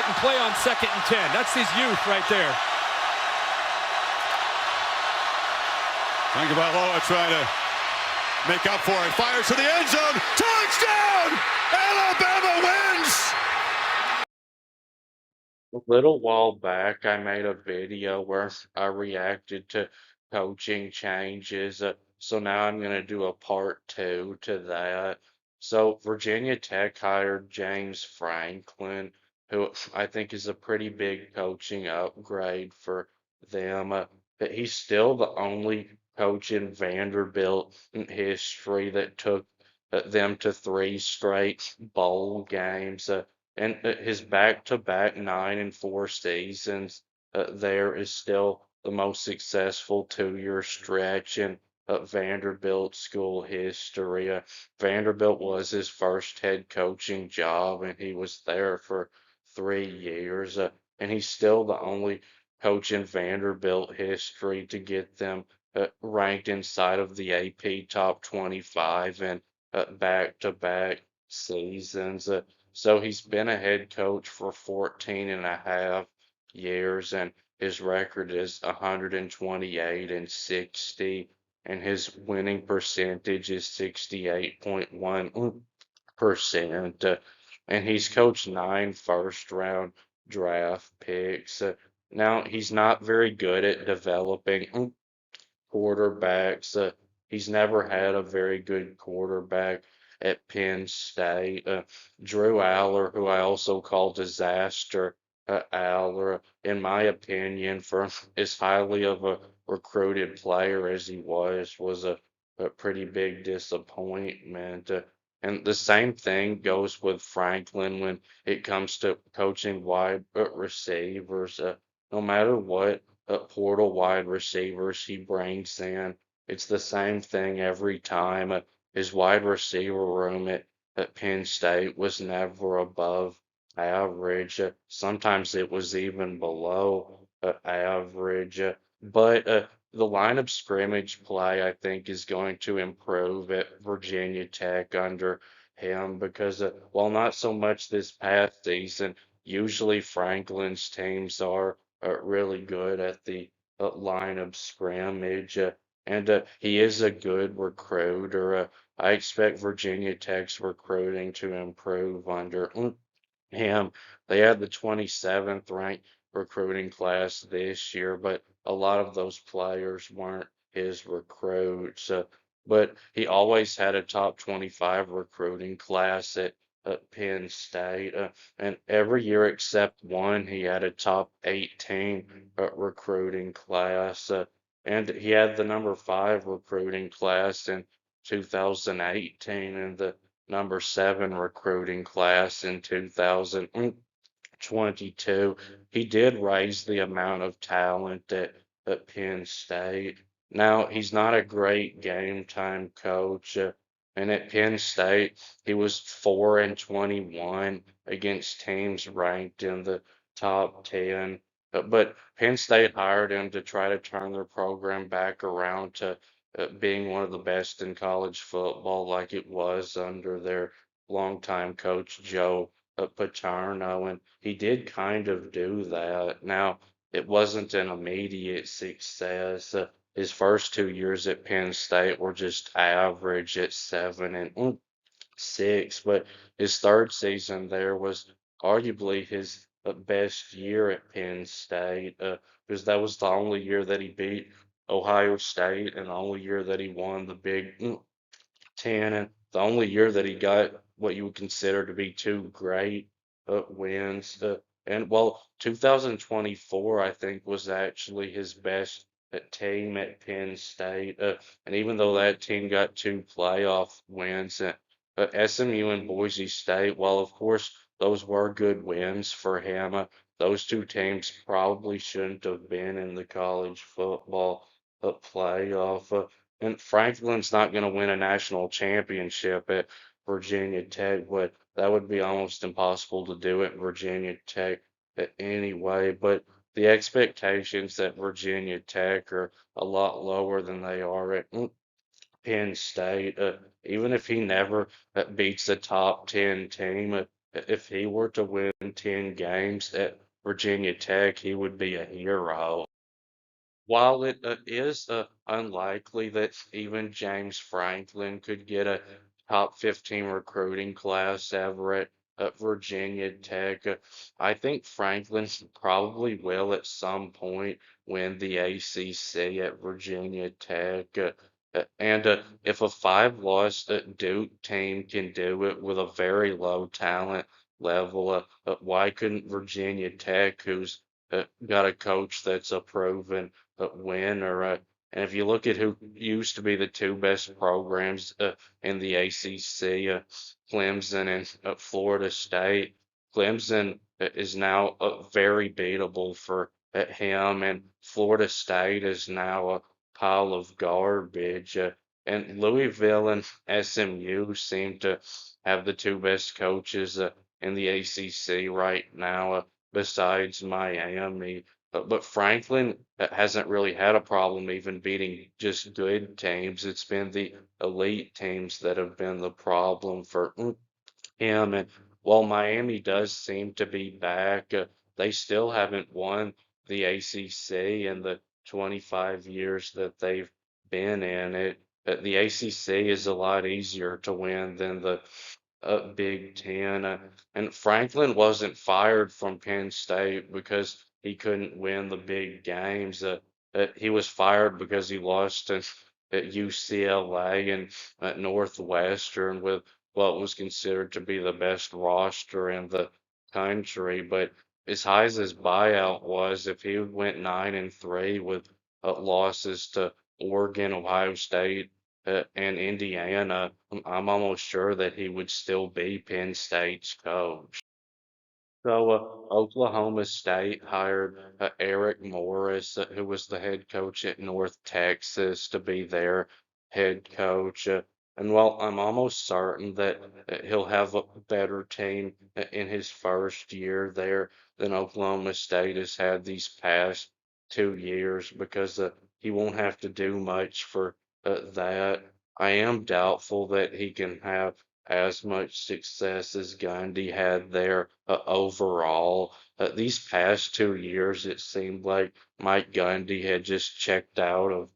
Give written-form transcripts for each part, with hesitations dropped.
and play on 2nd and 10. That's his youth right there. Tagovailoa trying to make up for it. Fires to the end zone. Touchdown! Alabama wins! A little while back, I made a video where I reacted to coaching changes. So now I'm going to do a part two to that. So Virginia Tech hired James Franklin, who I think is a pretty big coaching upgrade for them. But he's still the only coach in Vanderbilt in history that took them to three straight bowl games. And his back-to-back 9-4 seasons there is still the most successful 2-year stretch in Vanderbilt school history. Vanderbilt was his first head coaching job, and he was there for 3 years. And he's still the only coach in Vanderbilt history to get them ranked inside of the AP top 25 and back-to-back seasons. So he's been a head coach for 14 and a half years, and his record is 128 and 60, and his winning percentage is 68.1%. And he's coached 9 first-round draft picks. Now, he's not very good at developing quarterbacks. He's never had a very good quarterback at Penn State. Drew Aller, who I also call Disaster Aller, in my opinion, for as highly of a recruited player as he was a pretty big disappointment. And the same thing goes with Franklin when it comes to coaching wide receivers. No matter what portal wide receivers he brings in, it's the same thing every time. His wide receiver room at Penn State was never above average. Sometimes it was even below average. But the line of scrimmage play, I think, is going to improve at Virginia Tech under him because, while not so much this past season, usually Franklin's teams are really good at the line of scrimmage. And he is a good recruiter. I expect Virginia Tech's recruiting to improve under him. They had the 27th ranked recruiting class this year, but a lot of those players weren't his recruits. But he always had a top 25 recruiting class at Penn State. And every year except one, he had a top 18 recruiting class. And he had the number 5 recruiting class in 2018 and the number 7 recruiting class in 2022. He did raise the amount of talent at Penn State. Now, he's not a great game time coach. And at Penn State, he was 4-21 against teams ranked in the top 10. But Penn State hired him to try to turn their program back around to being one of the best in college football, like it was under their longtime coach Joe Paterno, and he did kind of do that. Now, it wasn't an immediate success. His first 2 years at Penn State were just average at 7-6, but his third season there was arguably his best year at Penn State because that was the only year that he beat Ohio State and the only year that he won the Big Ten and the only year that he got what you would consider to be 2 great wins. And well, 2024 I think was actually his best team at Penn State. And even though that team got 2 playoff wins, SMU and Boise State, well, of course, those were good wins for him. Those 2 teams probably shouldn't have been in the college football playoff. And Franklin's not going to win a national championship at Virginia Tech, but that would be almost impossible to do at Virginia Tech anyway. But the expectations at Virginia Tech are a lot lower than they are at Penn State. Even if he never beats a top 10 team, If he were to win 10 games at Virginia Tech, he would be a hero. While it is unlikely that even James Franklin could get a top 15 recruiting class ever at Virginia Tech, I think Franklin probably will at some point win the ACC at Virginia Tech. And if a five-loss Duke team can do it with a very low talent level, why couldn't Virginia Tech, who's got a coach that's a proven win or and if you look at who used to be the two best programs in the ACC, Clemson and Florida State, Clemson is now very beatable for him, and Florida State is now a pile of garbage. And Louisville and SMU seem to have the two best coaches in the ACC right now, besides Miami. But Franklin hasn't really had a problem even beating just good teams. It's been the elite teams that have been the problem for him. And while Miami does seem to be back, they still haven't won the ACC in the 25 years that they've been in it. The ACC is a lot easier to win than the Big Ten. And Franklin wasn't fired from Penn State because he couldn't win the big games. He was fired because he lost to at UCLA and at Northwestern with what was considered to be the best roster in the country. But as high as his buyout was, if he went 9-3 with losses to Oregon, Ohio State, and Indiana, I'm almost sure that he would still be Penn State's coach. So Oklahoma State hired Eric Morris, who was the head coach at North Texas, to be their head coach. And while I'm almost certain that he'll have a better team in his first year there than Oklahoma State has had these past 2 years, because he won't have to do much for that. I am doubtful that he can have as much success as Gundy had there overall. These past 2 years, it seemed like Mike Gundy had just checked out of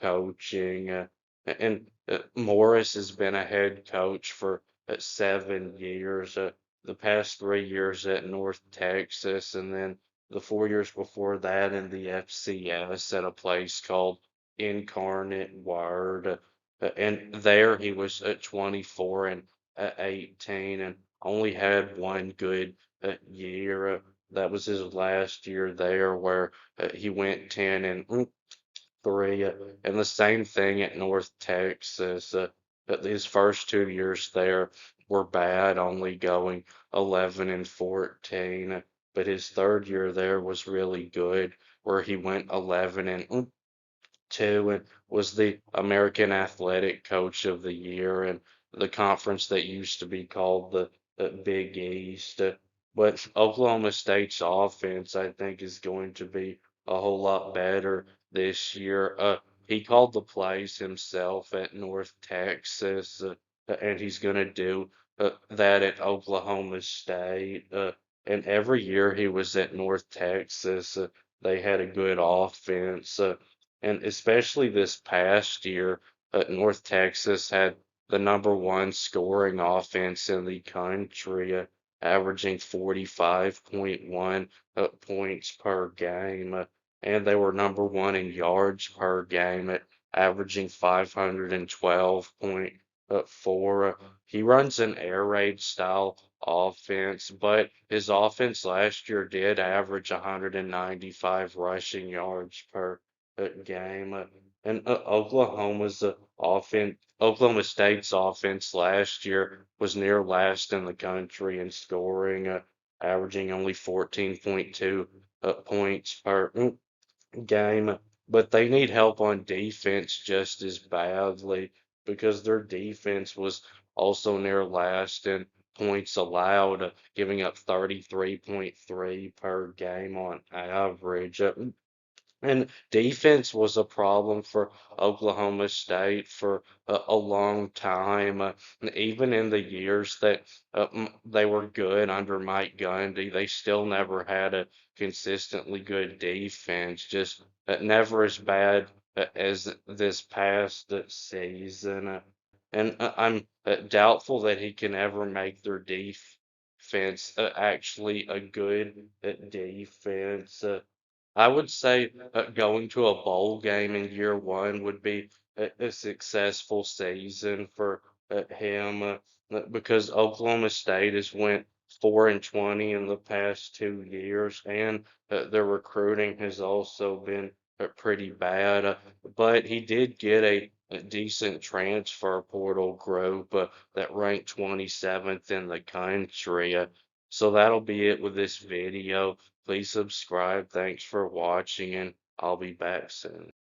coaching. And Morris has been a head coach for 7 years. The past 3 years at North Texas, and then the 4 years before that in the FCS at a place called Incarnate Word. And there he was at 24 and 18 and only had one good year. That was his last year there, where he went 10 and 3. And the same thing at North Texas. His first 2 years there were bad, only going 11 and 14. But his third year there was really good, where he went 11 and 2 and was the American Athletic Coach of the Year and the conference that used to be called the Big East. But Oklahoma State's offense, I think, is going to be a whole lot better this year. He called the plays himself at North Texas, and he's going to do that at Oklahoma State. And every year he was at North Texas, they had a good offense. And especially this past year, North Texas had the number one scoring offense in the country, averaging 45.1 points per game. And they were number one in yards per game at averaging 512.4. He runs an air raid style offense, but his offense last year did average 195 rushing yards per game. And Oklahoma State's offense last year was near last in the country in scoring, averaging only 14.2 points per game. But they need help on defense just as badly, because their defense was also near last in points allowed, giving up 33.3 per game on average. And defense was a problem for Oklahoma State for a long time. And even in the years that they were good under Mike Gundy, they still never had a consistently good defense. Just never as bad as this past season. And I'm doubtful that he can ever make their defense actually a good defense. I would say going to a bowl game in year one would be a successful season for him because Oklahoma State has went 4-20 in the past 2 years, and their recruiting has also been pretty bad. But he did get a decent transfer portal group that ranked 27th in the country. So that'll be it with this video. Please subscribe. Thanks for watching, and I'll be back soon.